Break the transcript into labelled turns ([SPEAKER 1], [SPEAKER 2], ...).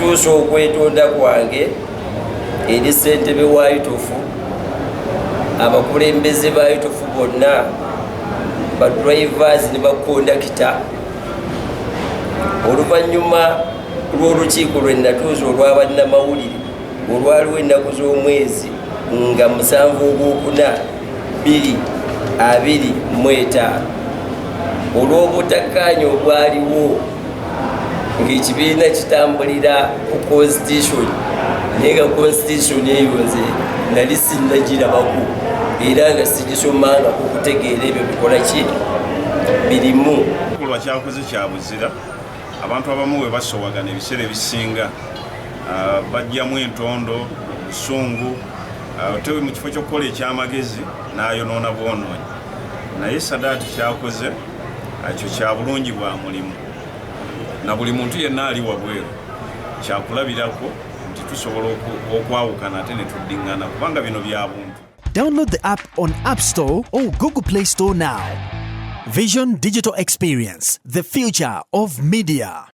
[SPEAKER 1] okutuusa okwetonda kwange eri ssentebe wa UTOF, abakulembeze ba UTOF bonna, badrivers ne bakondakita. Oluvannyuma lw'olukiiko lwe natuuza olwa bannamawulire olwaliwo ennaku z'omwezi nga 7/4/2025 olw'obutakkaanya obwaliwo ng'ekibiina kitambulira ku constitution naye nga constitution eyo nze nali sinnagirabako era nga sigisomangako okutegeera ebyo bikola ki birimu.
[SPEAKER 2] Ekikolwa kyakoze kya buzira. Abantu abamu bwe basowagana ebiseera ebisinga bajjamu entondo, busungu, tewe mu kifo ky'okukola ekyamagezi n'ayonoona bwonoonyi. Naye Sadaati kyakoze ekyo kya bulungi bwa mulimu, na buli muntu yenna ali wabweru kyakulabirako nti tusobola okwawukana ate ne tuddiŋŋana kubanga bino bya buntu.
[SPEAKER 3] Download the app on App Store or Google Play Store now. Vision Digital Experience, the future of media.